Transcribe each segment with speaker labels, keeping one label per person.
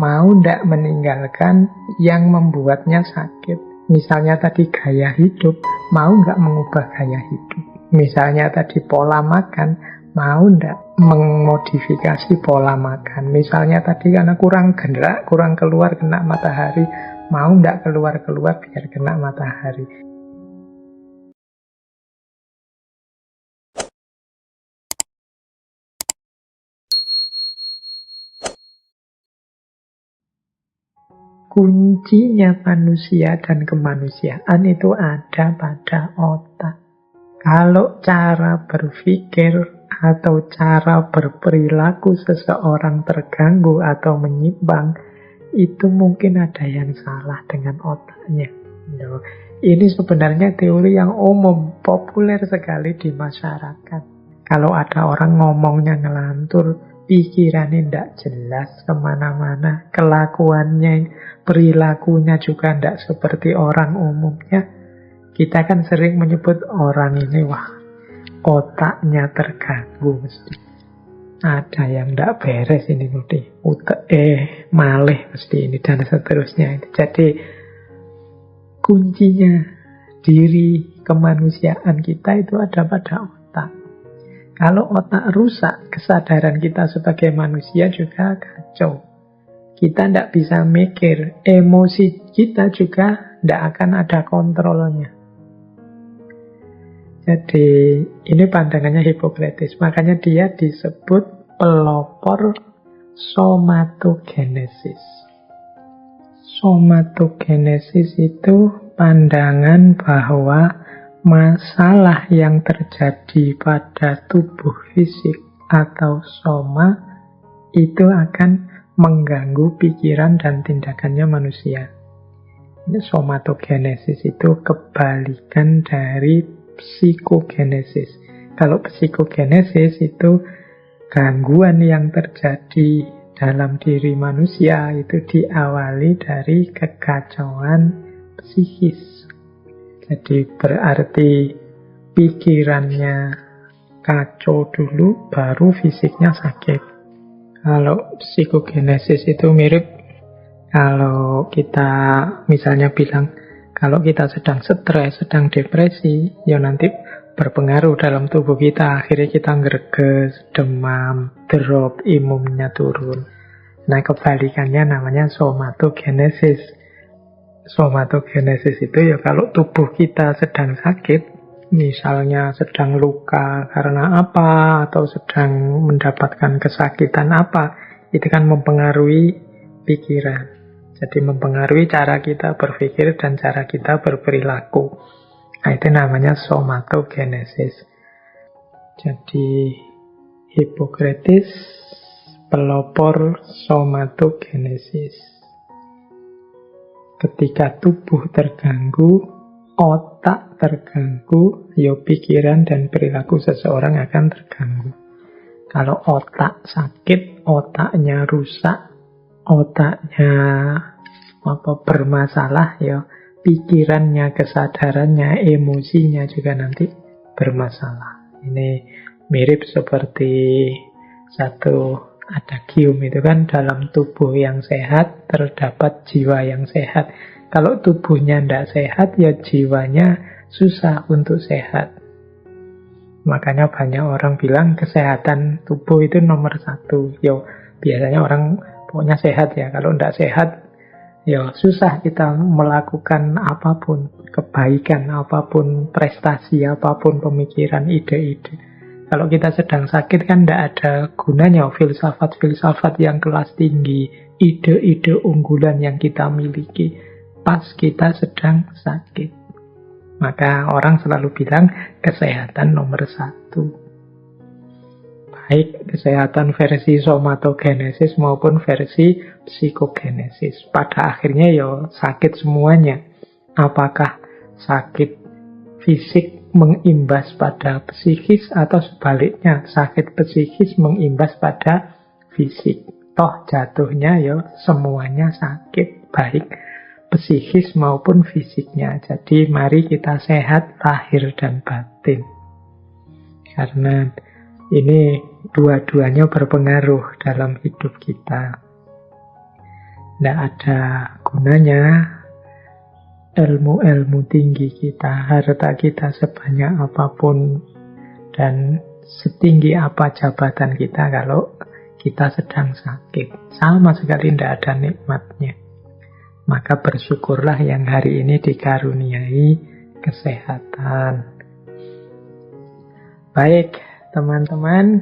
Speaker 1: mau ndak meninggalkan yang membuatnya sakit. Misalnya tadi gaya hidup, mau nggak mengubah gaya hidup. Misalnya tadi pola makan, mau ndak memodifikasi pola makan. Misalnya tadi karena kurang gerak, kurang keluar kena matahari, mau ndak keluar-keluar biar kena matahari. Kuncinya manusia dan kemanusiaan itu ada pada otak. Kalau cara berpikir atau cara berperilaku seseorang terganggu atau menyimpang, itu mungkin ada yang salah dengan otaknya. Ini sebenarnya teori yang umum, populer sekali di masyarakat. Kalau ada orang ngomongnya ngelantur, pikirannya tidak jelas kemana-mana, kelakuannya, perilakunya juga tidak seperti orang umumnya, kita kan sering menyebut orang ini, wah, otaknya terganggu mesti. Ada yang tidak beres ini mesti. Malih mesti ini, dan seterusnya. Jadi, kuncinya diri kemanusiaan kita itu ada pada otak. Kalau otak rusak, kesadaran kita sebagai manusia juga kacau. Kita tidak bisa mikir, emosi kita juga tidak akan ada kontrolnya. Jadi ini pandangannya Hippocrates. Makanya dia disebut pelopor somatogenesis. Somatogenesis itu pandangan bahwa masalah yang terjadi pada tubuh fisik atau soma itu akan mengganggu pikiran dan tindakannya manusia. Somatogenesis itu kebalikan dari psikogenesis. Kalau psikogenesis itu gangguan yang terjadi dalam diri manusia itu diawali dari kekacauan psikis. Jadi berarti pikirannya kacau dulu, baru fisiknya sakit. Kalau psikogenesis itu mirip kalau kita misalnya bilang, kalau kita sedang stres, sedang depresi, ya nanti berpengaruh dalam tubuh kita. Akhirnya kita ngereges, demam, drop, imunnya turun. Nah, kebalikannya namanya somatogenesis. Somatogenesis itu ya kalau tubuh kita sedang sakit, misalnya sedang luka karena apa, atau sedang mendapatkan kesakitan apa, itu kan mempengaruhi pikiran. Jadi mempengaruhi cara kita berpikir dan cara kita berperilaku. Nah, itu namanya somatogenesis. Jadi Hippocrates pelopor somatogenesis. Ketika tubuh terganggu, otak terganggu, ya pikiran dan perilaku seseorang akan terganggu. Kalau otak sakit, otaknya rusak, otaknya bermasalah, ya pikirannya, kesadarannya, emosinya juga nanti bermasalah. Ini mirip seperti ada gium itu kan, dalam tubuh yang sehat terdapat jiwa yang sehat. Kalau tubuhnya tidak sehat, ya jiwanya susah untuk sehat. Makanya banyak orang bilang kesehatan tubuh itu nomor 1. Ya biasanya orang pokoknya sehat ya. Kalau tidak sehat, ya susah kita melakukan apapun, kebaikan apapun, prestasi apapun, pemikiran, ide-ide. Kalau kita sedang sakit kan tidak ada gunanya filsafat-filsafat yang kelas tinggi, ide-ide unggulan yang kita miliki pas kita sedang sakit. Maka orang selalu bilang kesehatan nomor 1. Baik kesehatan versi somatogenesis maupun versi psikogenesis. Pada akhirnya ya sakit semuanya. Apakah sakit fisik mengimbas pada psikis atau sebaliknya sakit psikis mengimbas pada fisik. Toh jatuhnya ya semuanya sakit, baik psikis maupun fisiknya. Jadi mari kita sehat lahir dan batin. Karena ini dua-duanya berpengaruh dalam hidup kita. Tidak ada gunanya ilmu-ilmu tinggi kita, harta kita sebanyak apapun, dan setinggi apa jabatan kita kalau kita sedang sakit. Sama sekali tidak ada nikmatnya. Maka bersyukurlah yang hari ini dikaruniai kesehatan. Baik, teman-teman.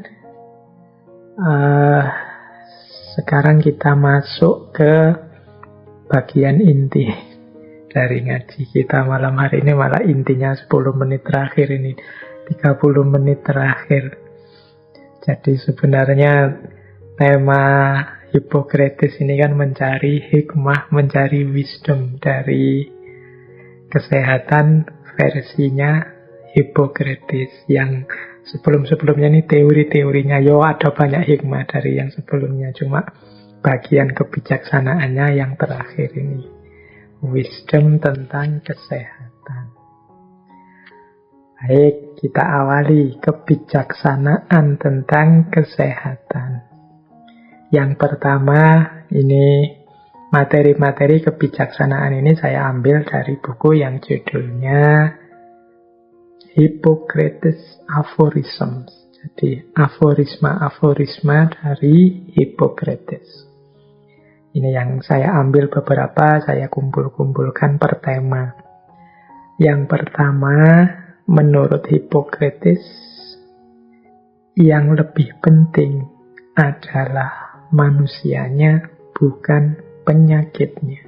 Speaker 1: Sekarang kita masuk ke bagian inti dari ngaji kita malam hari ini. Malah intinya 10 menit terakhir ini, 30 menit terakhir. Jadi sebenarnya tema Hippocrates ini kan mencari hikmah, mencari wisdom dari kesehatan versinya Hippocrates. Yang sebelum-sebelumnya ini teori-teorinya, ada banyak hikmah dari yang sebelumnya. Cuma bagian kebijaksanaannya yang terakhir ini. Wisdom tentang kesehatan. Baik, kita awali kebijaksanaan tentang kesehatan. Yang pertama, ini materi-materi kebijaksanaan ini saya ambil dari buku yang judulnya Hippocrates Aphorisms. Jadi aforisma-aforisma dari Hippocrates. Ini yang saya ambil beberapa, saya kumpul-kumpulkan per tema. Yang pertama, menurut Hippocrates, yang lebih penting adalah manusianya, bukan penyakitnya.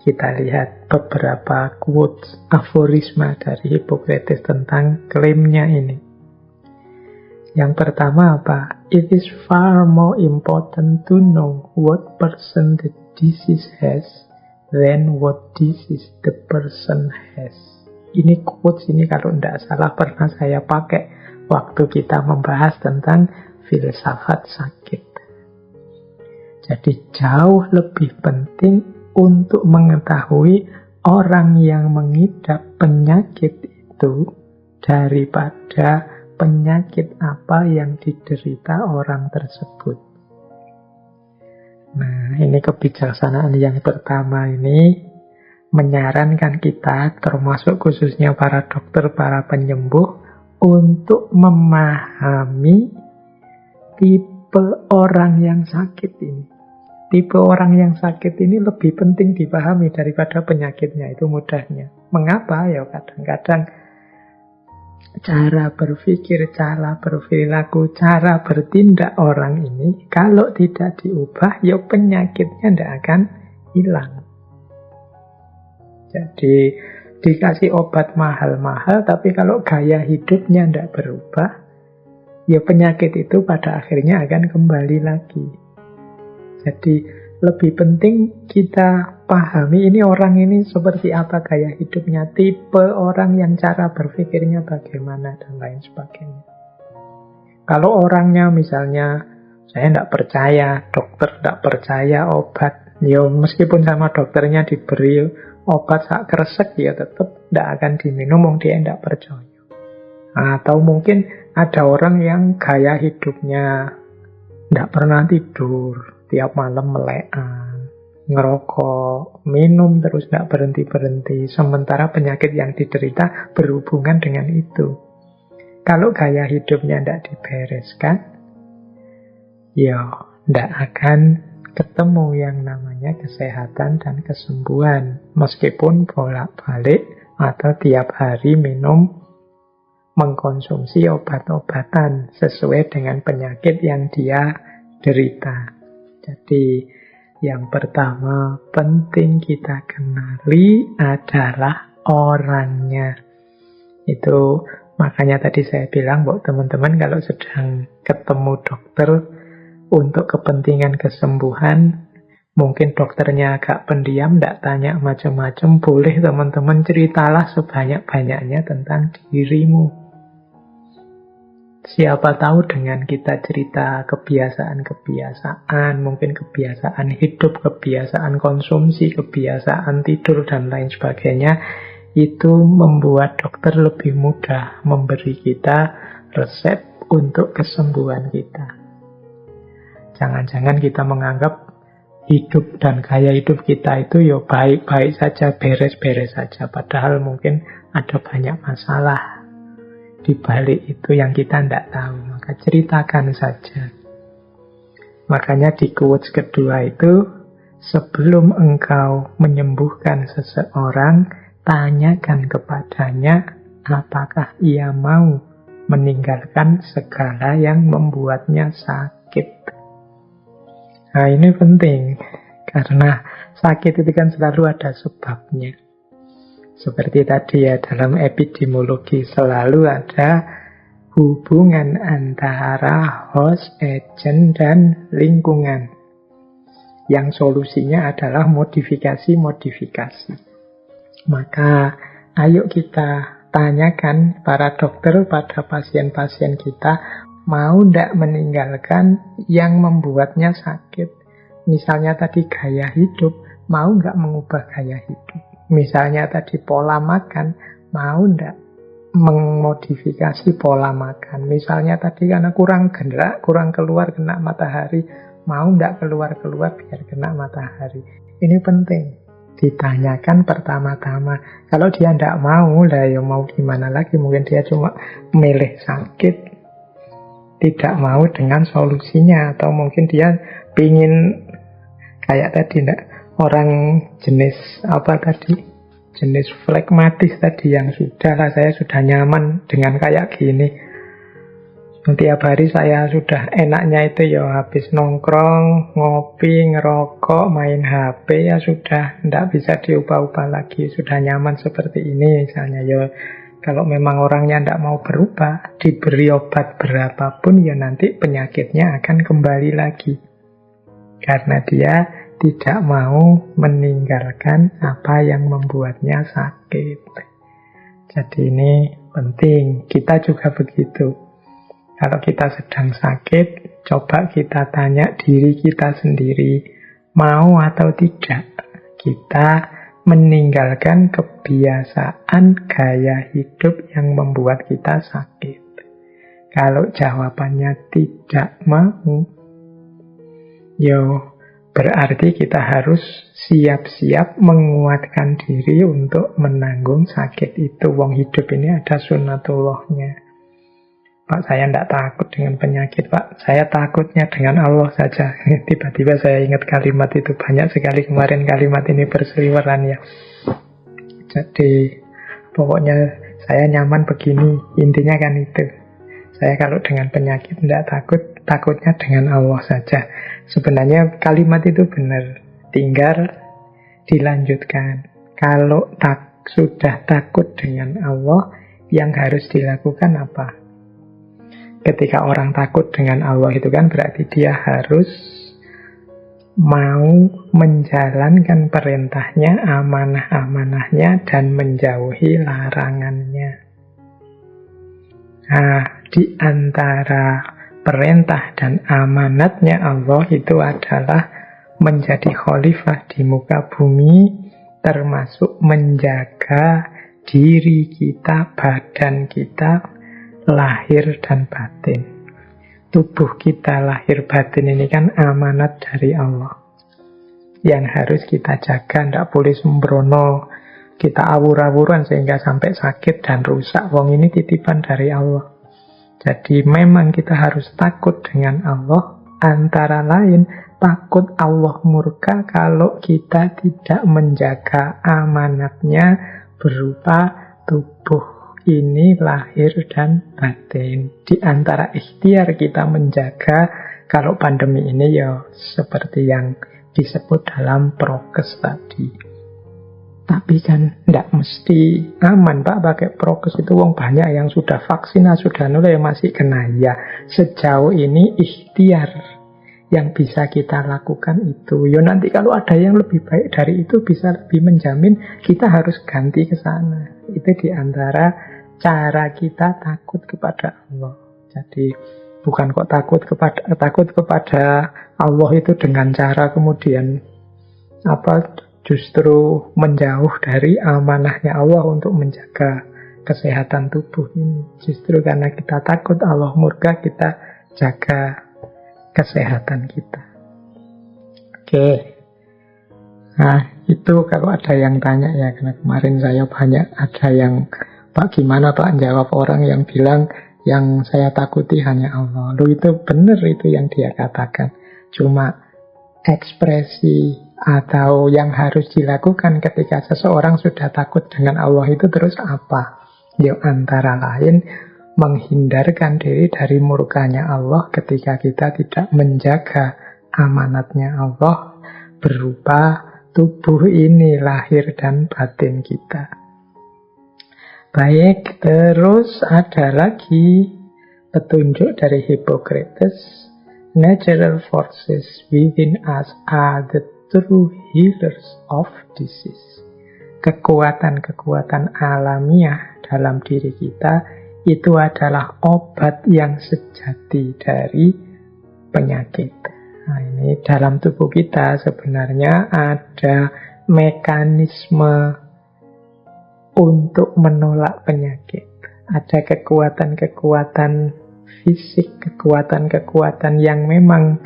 Speaker 1: Kita lihat beberapa quotes, aforisma dari Hippocrates tentang klaimnya ini. Yang pertama apa? It is far more important to know what person the disease has than what disease the person has. Ini quotes ini kalau tidak salah pernah saya pakai waktu kita membahas tentang filsafat sakit. Jadi jauh lebih penting untuk mengetahui orang yang mengidap penyakit itu daripada penyakit apa yang diderita orang tersebut. Nah, ini kebijaksanaan yang pertama ini menyarankan kita, termasuk khususnya para dokter, para penyembuh, untuk memahami tipe orang yang sakit ini. Tipe orang yang sakit ini lebih penting dipahami daripada penyakitnya, itu mudahnya. Mengapa? Ya kadang-kadang cara berpikir, cara berperilaku, cara bertindak orang ini kalau tidak diubah, ya penyakitnya tidak akan hilang. Jadi dikasih obat mahal-mahal, tapi kalau gaya hidupnya tidak berubah, ya penyakit itu pada akhirnya akan kembali lagi. Jadi lebih penting kita pahami ini orang ini seperti apa gaya hidupnya, tipe orang yang cara berpikirnya bagaimana, dan lain sebagainya. Kalau orangnya misalnya, saya tidak percaya, dokter tidak percaya obat, ya meskipun sama dokternya diberi obat sak kresek, ya tetap tidak akan diminum, dia tidak percaya. Atau mungkin ada orang yang gaya hidupnya tidak pernah tidur, tiap malam melekan, ngerokok, minum terus tidak berhenti-berhenti, sementara penyakit yang diderita berhubungan dengan itu. Kalau gaya hidupnya tidak dibereskan, ya tidak akan ketemu yang namanya kesehatan dan kesembuhan, meskipun bolak-balik atau tiap hari minum, mengkonsumsi obat-obatan sesuai dengan penyakit yang dia derita. Jadi yang pertama penting kita kenali adalah orangnya. Itu makanya tadi saya bilang buat teman-teman kalau sedang ketemu dokter untuk kepentingan kesembuhan, mungkin dokternya agak pendiam, tidak tanya macam-macam, boleh teman-teman ceritalah sebanyak-banyaknya tentang dirimu. Siapa tahu dengan kita cerita kebiasaan-kebiasaan, mungkin kebiasaan hidup, kebiasaan konsumsi, kebiasaan tidur, dan lain sebagainya, itu membuat dokter lebih mudah memberi kita resep untuk kesembuhan kita. Jangan-jangan kita menganggap hidup dan gaya hidup kita itu ya baik-baik saja, beres-beres saja. Padahal mungkin ada banyak masalah di balik itu yang kita tidak tahu. Maka ceritakan saja. Makanya di quotes kedua itu, sebelum engkau menyembuhkan seseorang, tanyakan kepadanya apakah ia mau meninggalkan segala yang membuatnya sakit. Nah, ini penting, karena sakit itu kan selalu ada sebabnya. Seperti tadi ya, dalam epidemiologi selalu ada hubungan antara host, agent, dan lingkungan. Yang solusinya adalah modifikasi-modifikasi. Maka ayo kita tanyakan para dokter pada pasien-pasien kita, mau tidak meninggalkan yang membuatnya sakit. Misalnya tadi gaya hidup, mau nggak mengubah gaya hidup. Misalnya tadi pola makan, mau nggak memodifikasi pola makan. Misalnya tadi karena kurang gerak, kurang keluar kena matahari, mau nggak keluar-keluar biar kena matahari. Ini penting ditanyakan pertama-tama. Kalau dia nggak mau, lah ya mau gimana lagi? Mungkin dia cuma milih sakit, tidak mau dengan solusinya, atau mungkin dia pingin kayak tadi orang jenis apa tadi, jenis flekmatis tadi, yang saya sudah nyaman dengan kayak gini. Tiap hari saya sudah enaknya itu ya habis nongkrong, ngopi, ngerokok, main HP, ya sudah tidak bisa diubah-ubah lagi, sudah nyaman seperti ini misalnya. Ya kalau memang orangnya tidak mau berubah, diberi obat berapapun ya nanti penyakitnya akan kembali lagi. Karena dia tidak mau meninggalkan apa yang membuatnya sakit. Jadi ini penting, kita juga begitu. Kalau kita sedang sakit, coba kita tanya diri kita sendiri, mau atau tidak kita meninggalkan kebiasaan gaya hidup yang membuat kita sakit. Kalau jawabannya tidak mau, berarti kita harus siap-siap menguatkan diri untuk menanggung sakit itu. Wong hidup ini ada sunatullahnya. Pak, saya tidak takut dengan penyakit, Pak. Saya takutnya dengan Allah saja. Tiba-tiba saya ingat kalimat itu. Banyak sekali kemarin kalimat ini berseliweran ya. Jadi, pokoknya saya nyaman begini. Intinya kan itu. Saya kalau dengan penyakit tidak takut, takutnya dengan Allah saja. Sebenarnya kalimat itu benar. Tinggal dilanjutkan. Kalau sudah takut dengan Allah, yang harus dilakukan apa? Ketika orang takut dengan Allah itu kan berarti dia harus mau menjalankan perintahnya, amanah-amanahnya, dan menjauhi larangannya. Nah, di antara perintah dan amanatnya Allah itu adalah menjadi khalifah di muka bumi, termasuk menjaga diri kita, badan kita, lahir dan batin. Tubuh kita lahir batin ini kan amanat dari Allah yang harus kita jaga. Tidak boleh sembrono, kita awur-awuran sehingga sampai sakit dan rusak. Wong ini titipan dari Allah. Jadi memang kita harus takut dengan Allah. Antara lain takut Allah murka kalau kita tidak menjaga amanatnya berupa tubuh ini lahir dan batin. Di antara ikhtiar kita menjaga, kalau pandemi ini ya seperti yang disebut dalam prokes tadi. Tapi kan tidak mesti aman, Pak, pakai prokes itu. Wong banyak yang sudah vaksinasi, sudah nol, yang masih kena. Ya, sejauh ini ikhtiar yang bisa kita lakukan itu. Ya nanti kalau ada yang lebih baik dari itu, bisa lebih menjamin, kita harus ganti ke sana. Itu diantara cara kita takut kepada Allah. Jadi bukan kok takut kepada Allah itu dengan cara kemudian justru menjauh dari amanahnya Allah untuk menjaga kesehatan tubuh ini. Justru karena kita takut Allah murka, kita jaga kesehatan kita. Oke,
Speaker 2: Nah, itu kalau ada yang tanya ya, karena kemarin saya banyak ada yang, Pak gimana Pak jawab orang yang bilang yang saya takuti hanya Allah. Lu itu benar itu yang dia katakan. Cuma ekspresi atau yang harus dilakukan ketika seseorang sudah takut dengan Allah itu terus apa? Ya antara lain menghindarkan diri dari murkanya Allah ketika kita tidak menjaga amanatnya Allah berupa tubuh ini, lahir dan batin kita. Baik, terus ada lagi petunjuk dari Hippocrates. Natural forces within us are the true healers of disease. Kekuatan-kekuatan alamiah dalam diri kita itu adalah obat yang sejati dari penyakit. Nah, ini dalam tubuh kita sebenarnya ada mekanisme untuk menolak penyakit. Ada kekuatan-kekuatan fisik, kekuatan-kekuatan yang memang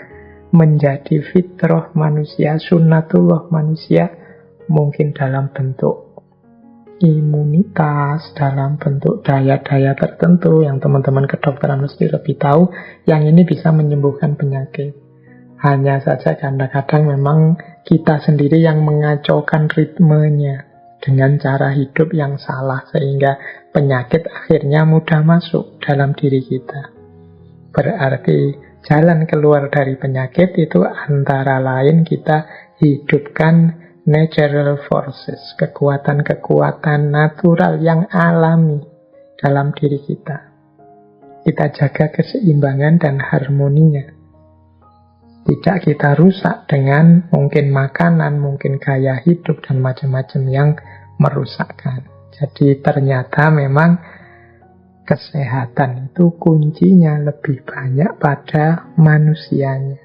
Speaker 2: menjadi fitrah manusia, sunnatullah manusia, mungkin dalam bentuk imunitas, dalam bentuk daya-daya tertentu yang teman-teman kedokteran mesti lebih tahu, yang ini bisa menyembuhkan penyakit. Hanya saja kadang-kadang memang kita sendiri yang mengacaukan ritmenya dengan cara hidup yang salah, sehingga penyakit akhirnya mudah masuk dalam diri kita. Berarti jalan keluar dari penyakit itu antara lain kita hidupkan natural forces, kekuatan-kekuatan natural yang alami dalam diri kita. Kita jaga keseimbangan dan harmoninya. Tidak kita rusak dengan mungkin makanan, mungkin gaya hidup, dan macam-macam yang merusakkan. Jadi ternyata memang kesehatan itu kuncinya lebih banyak pada manusianya,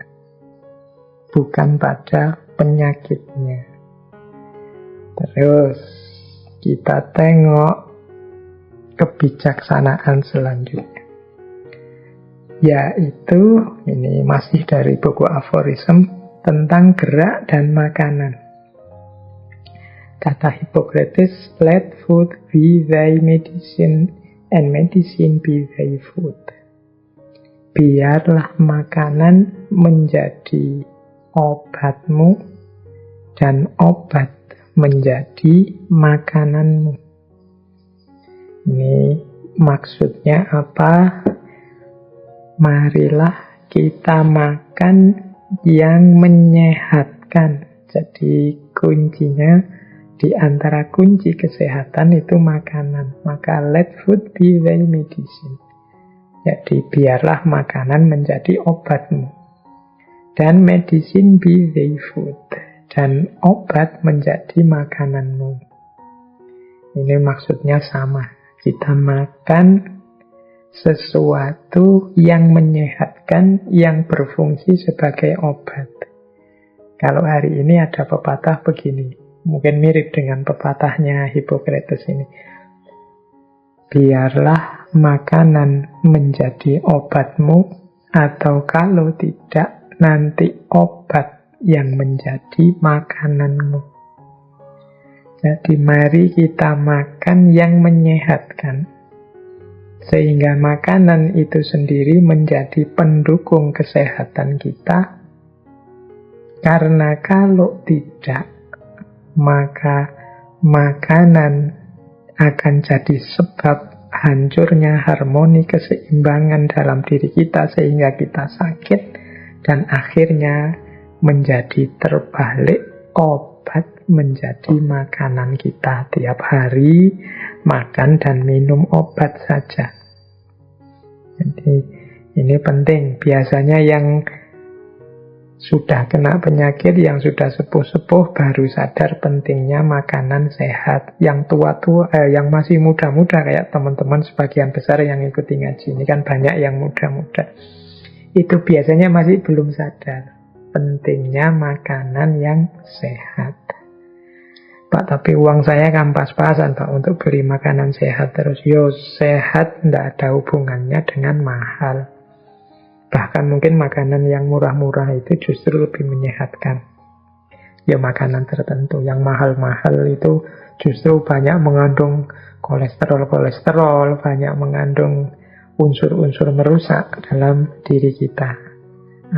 Speaker 2: bukan pada penyakitnya. Terus kita tengok kebijaksanaan selanjutnya, yaitu ini masih dari buku aforisme tentang gerak dan makanan. Kata Hippocrates, let food be thy medicine and medicine be thy food. Biarlah makanan menjadi obatmu dan obat menjadi makananmu. Ini maksudnya apa? Marilah kita makan yang menyehatkan. Jadi kuncinya, di antara kunci kesehatan itu makanan. Maka let food be thy medicine. Jadi biarlah makanan menjadi obatmu. Dan medicine be thy food. Dan obat menjadi makananmu. Ini maksudnya sama. Kita makan sesuatu yang menyehatkan, yang berfungsi sebagai obat. Kalau hari ini ada pepatah begini, mungkin mirip dengan pepatahnya Hippocrates ini. Biarlah makanan menjadi obatmu, atau kalau tidak, nanti obat yang menjadi makananmu. Jadi mari kita makan yang menyehatkan, sehingga makanan itu sendiri menjadi pendukung kesehatan kita. Karena kalau tidak, maka makanan akan jadi sebab hancurnya harmoni keseimbangan dalam diri kita, sehingga kita sakit, dan akhirnya menjadi terbalik, obat menjadi makanan kita. Tiap hari makan dan minum obat saja. Jadi ini penting. Biasanya yang sudah kena penyakit, yang sudah sepuh-sepuh baru sadar pentingnya makanan sehat. Yang tua-tua, yang masih muda-muda kayak teman-teman sebagian besar yang ikuti ngaji ini kan banyak yang muda-muda. Itu biasanya masih belum sadar pentingnya makanan yang sehat. Pak, tapi uang saya kan pas-pasan Pak untuk beli makanan sehat terus. Yo, sehat tidak ada hubungannya dengan mahal. Bahkan mungkin makanan yang murah-murah itu justru lebih menyehatkan. Ya makanan tertentu yang mahal-mahal itu justru banyak mengandung kolesterol, banyak mengandung unsur-unsur merusak dalam diri kita.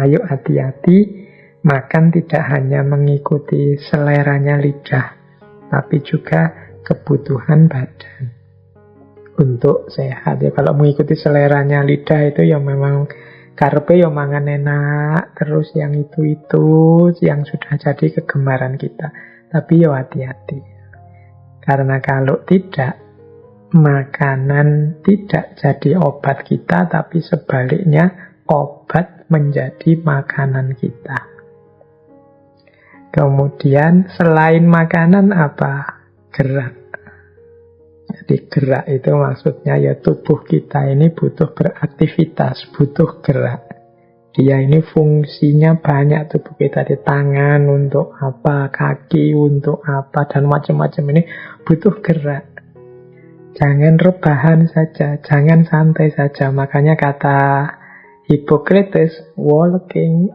Speaker 2: Ayo hati-hati, makan tidak hanya mengikuti seleranya lidah, tapi juga kebutuhan badan untuk sehat. Ya kalau mengikuti seleranya lidah itu ya memang karepe ya mangan enak, terus yang itu yang sudah jadi kegemaran kita. Tapi ya hati-hati. Karena kalau tidak, makanan tidak jadi obat kita, tapi sebaliknya obat menjadi makanan kita. Kemudian selain makanan apa? Gerak. Jadi gerak itu maksudnya ya tubuh kita ini butuh beraktivitas, butuh gerak. Dia ini fungsinya banyak tubuh kita, di tangan untuk apa, kaki untuk apa, dan macam-macam ini butuh gerak. Jangan rebahan saja, jangan santai saja. Makanya kata Hippocrates, walking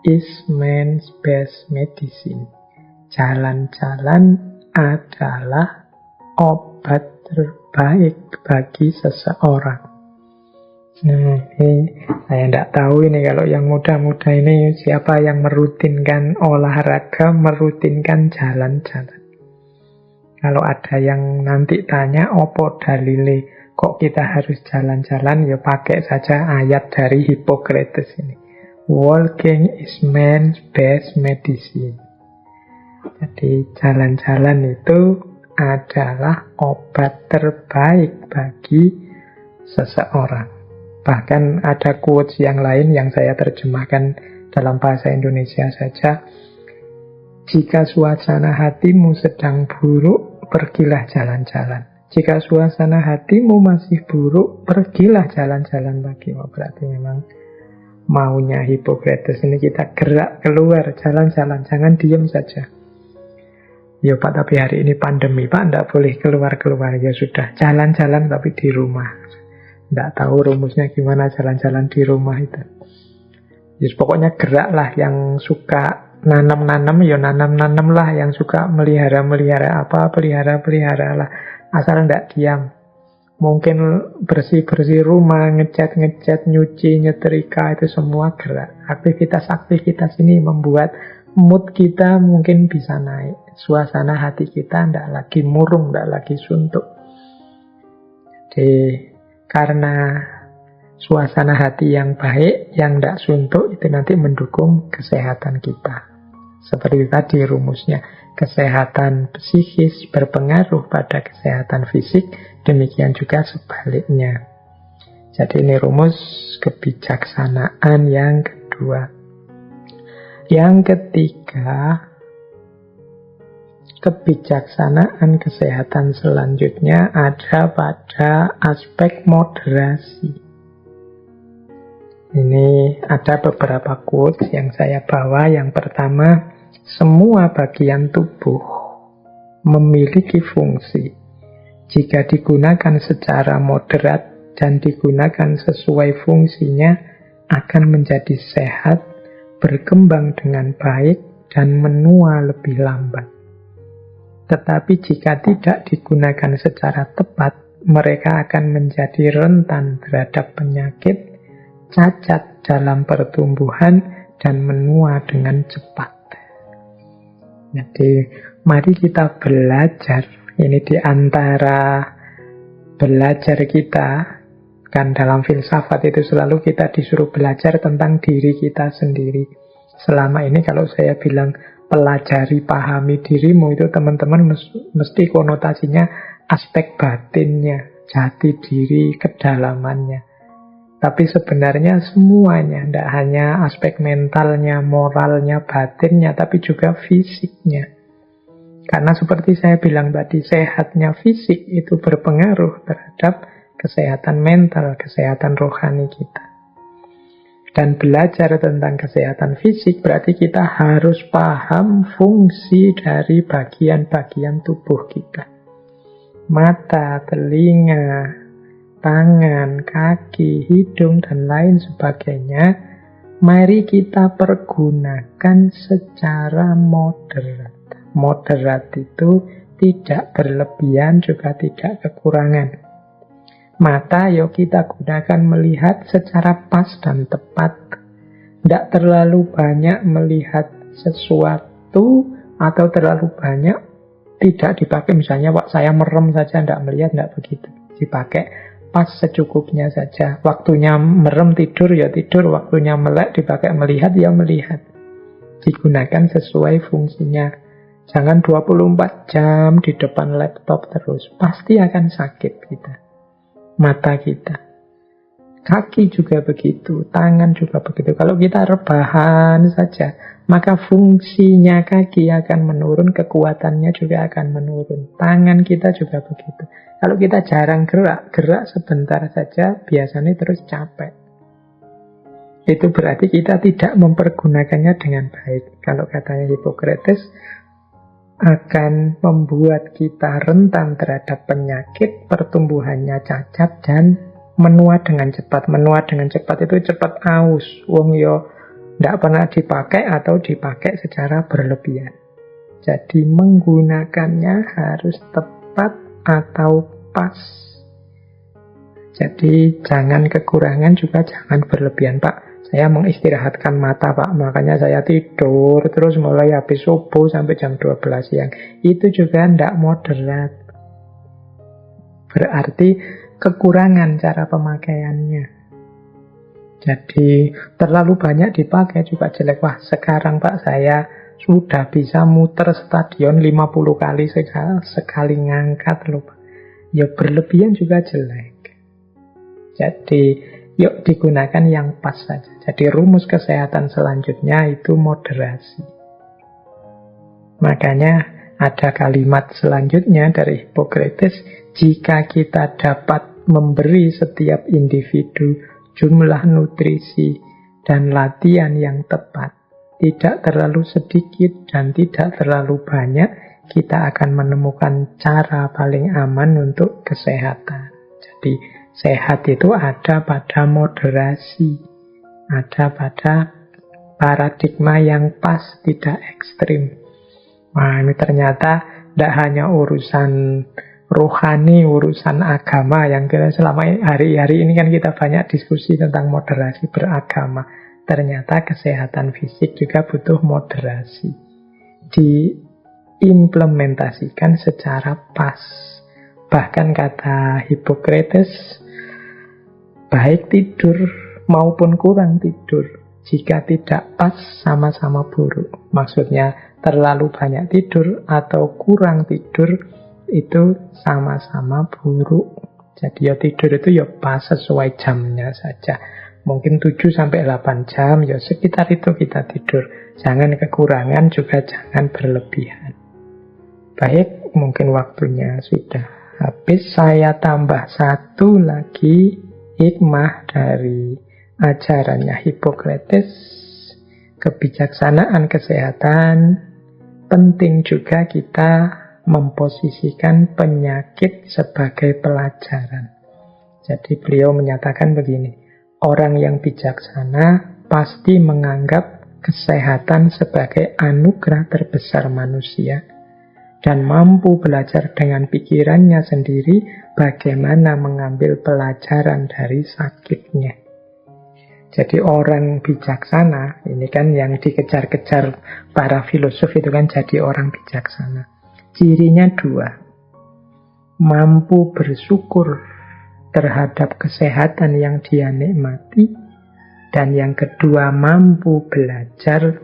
Speaker 2: is man's best medicine. Jalan-jalan adalah obat terbaik bagi seseorang. Nah, ini saya tidak tahu ini kalau yang muda-muda ini siapa yang merutinkan olahraga, merutinkan jalan-jalan. Kalau ada yang nanti tanya, opo dalile kok kita harus jalan-jalan, ya pakai saja ayat dari Hippocrates ini. Walking is man's best medicine. Jadi jalan-jalan itu adalah obat terbaik bagi seseorang. Bahkan ada quotes yang lain yang saya terjemahkan dalam bahasa Indonesia saja. Jika suasana hatimu sedang buruk, pergilah jalan-jalan. Jika suasana hatimu masih buruk, pergilah jalan-jalan lagi. Oh, berarti memang maunya Hippocrates ini kita gerak keluar, jalan-jalan, jangan diam saja. Ya Pak, tapi hari ini pandemi Pak, tidak boleh keluar-keluar. Ya sudah, jalan-jalan tapi di rumah. Tidak tahu rumusnya gimana jalan-jalan di rumah itu. Ya pokoknya geraklah. Yang suka nanam-nanam, ya nanam-nanam lah. Yang suka melihara-melihara apa, pelihara-pelihara lah. Asal tidak diam. Mungkin bersih-bersih rumah, ngecat-ngecat, nyuci, nyetrika, itu semua gerak. Aktivitas-aktivitas ini membuat mood kita mungkin bisa naik. Suasana hati kita tidak lagi murung, tidak lagi suntuk. Jadi karena suasana hati yang baik, yang tidak suntuk, itu nanti mendukung kesehatan kita. Seperti tadi rumusnya, kesehatan psikis berpengaruh pada kesehatan fisik, demikian juga sebaliknya. Jadi ini rumus kebijaksanaan yang kedua. Yang ketiga, kebijaksanaan kesehatan selanjutnya ada pada aspek moderasi. Ini ada beberapa quotes yang saya bawa. Yang pertama, semua bagian tubuh memiliki fungsi. Jika digunakan secara moderat dan digunakan sesuai fungsinya, akan menjadi sehat, berkembang dengan baik, dan menua lebih lambat. Tetapi jika tidak digunakan secara tepat, mereka akan menjadi rentan terhadap penyakit, cacat dalam pertumbuhan, dan menua dengan cepat. Jadi, mari kita belajar. Ini di antara belajar kita, kan dalam filsafat itu selalu kita disuruh belajar tentang diri kita sendiri. Selama ini kalau saya bilang pelajari, pahami dirimu, itu teman-teman mesti konotasinya aspek batinnya, jati diri, kedalamannya. Tapi sebenarnya semuanya, tidak hanya aspek mentalnya, moralnya, batinnya, tapi juga fisiknya. Karena seperti saya bilang tadi, sehatnya fisik itu berpengaruh terhadap kesehatan mental, kesehatan rohani kita. Dan belajar tentang kesehatan fisik berarti kita harus paham fungsi dari bagian-bagian tubuh kita. Mata, telinga, tangan, kaki, hidung, dan lain sebagainya Mari kita pergunakan secara moderat. Moderat itu tidak berlebihan juga tidak kekurangan. Mata yuk kita gunakan melihat secara pas dan tepat. Tidak terlalu banyak melihat sesuatu atau terlalu banyak tidak dipakai. Misalnya saya merem saja tidak melihat, tidak begitu. Dipakai pas secukupnya saja. Waktunya merem tidur ya tidur, waktunya melek dipakai melihat ya melihat. Digunakan sesuai fungsinya. Jangan 24 jam di depan laptop terus. Pasti akan sakit kita. Mata kita. Kaki juga begitu, tangan juga begitu. Kalau kita rebahan saja, maka fungsinya kaki akan menurun, kekuatannya juga akan menurun. Tangan kita juga begitu. Kalau kita jarang gerak sebentar saja, biasanya terus capek. Itu berarti kita tidak mempergunakannya dengan baik. Kalau katanya Hippocrates, akan membuat kita rentan terhadap penyakit, pertumbuhannya cacat, dan menua dengan cepat. Menua dengan cepat itu cepat aus. Wong yo tidak pernah dipakai atau dipakai secara berlebihan. Jadi menggunakannya harus tepat atau pas. Jadi jangan kekurangan juga jangan berlebihan. Pak, saya mengistirahatkan mata Pak, makanya saya tidur terus mulai habis subuh sampai jam 12 siang. Itu juga tidak moderat. Berarti kekurangan cara pemakaiannya. Jadi terlalu banyak dipakai juga jelek. Wah, sekarang Pak saya sudah bisa muter stadion 50 kali sekali ngangkat loh Pak. Ya berlebihan juga jelek. Jadi yuk digunakan yang pas saja. Jadi rumus kesehatan selanjutnya itu moderasi. Makanya ada kalimat selanjutnya dari Hippocrates, jika kita dapat memberi setiap individu jumlah nutrisi dan latihan yang tepat, tidak terlalu sedikit dan tidak terlalu banyak, kita akan menemukan cara paling aman untuk kesehatan. Jadi sehat itu ada pada moderasi, ada pada paradigma yang pas, tidak ekstrim. Nah, ini ternyata tidak hanya urusan rohani, urusan agama yang kita selama hari-hari ini kan kita banyak diskusi tentang moderasi beragama. Ternyata kesehatan fisik juga butuh moderasi. Diimplementasikan secara pas. Bahkan kata Hippocrates, baik tidur maupun kurang tidur, jika tidak pas sama-sama buruk. Maksudnya terlalu banyak tidur atau kurang tidur itu sama-sama buruk. Jadi ya tidur itu ya pas sesuai jamnya saja. Mungkin 7-8 jam, ya sekitar itu kita tidur. Jangan kekurangan juga jangan berlebihan. Baik, mungkin waktunya sudah habis. Saya tambah satu lagi hikmah dari ajarannya Hippocrates. Kebijaksanaan kesehatan. Penting juga kita memposisikan penyakit sebagai pelajaran. Jadi beliau menyatakan begini, orang yang bijaksana pasti menganggap kesehatan sebagai anugerah terbesar manusia dan mampu belajar dengan pikirannya sendiri bagaimana mengambil pelajaran dari sakitnya. Jadi orang bijaksana, ini kan yang dikejar-kejar para filosof itu kan jadi orang bijaksana. Cirinya dua, mampu bersyukur terhadap kesehatan yang dia nikmati, dan yang kedua mampu belajar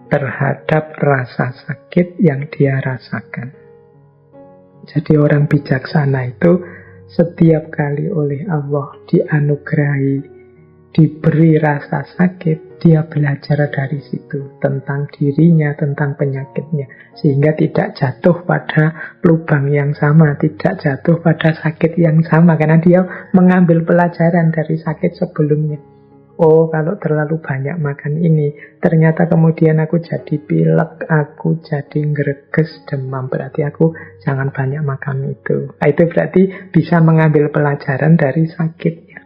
Speaker 2: terhadap rasa sakit yang dia rasakan. Jadi orang bijaksana itu setiap kali oleh Allah dianugerahi, diberi rasa sakit, dia belajar dari situ tentang dirinya, tentang penyakitnya, sehingga tidak jatuh pada lubang yang sama, tidak jatuh pada sakit yang sama, karena dia mengambil pelajaran dari sakit sebelumnya. Oh, kalau terlalu banyak makan ini, ternyata kemudian aku jadi pilek, aku jadi greges, demam, berarti aku jangan banyak makan itu. Nah, itu berarti bisa mengambil pelajaran dari sakitnya.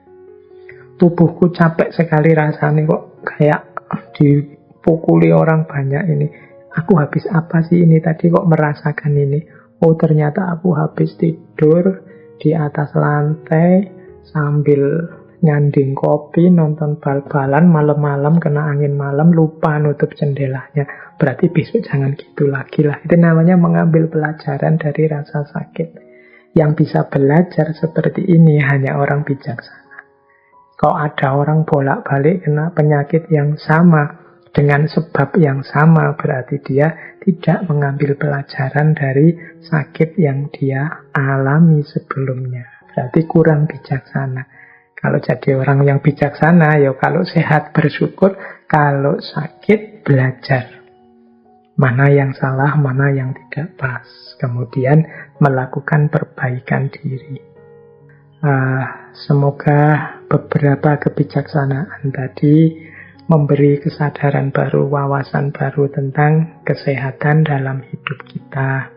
Speaker 2: Tubuhku capek sekali rasanya kok kayak dipukuli orang banyak ini. Aku habis apa sih ini tadi kok merasakan ini? Oh ternyata aku habis tidur di atas lantai sambil nyanding kopi, nonton bal-balan malam-malam, kena angin malam, lupa nutup jendelanya. Berarti besok jangan gitu lagi lah. Itu namanya mengambil pelajaran dari rasa sakit. Yang bisa belajar seperti ini hanya orang bijaksana. Kalau ada orang bolak-balik kena penyakit yang sama dengan sebab yang sama, berarti dia tidak mengambil pelajaran dari sakit yang dia alami sebelumnya. Berarti kurang bijaksana. Kalau jadi orang yang bijaksana, ya kalau sehat bersyukur, kalau sakit belajar. Mana yang salah, mana yang tidak pas. Kemudian melakukan perbaikan diri. Semoga beberapa kebijaksanaan tadi memberi kesadaran baru, wawasan baru tentang kesehatan dalam hidup kita.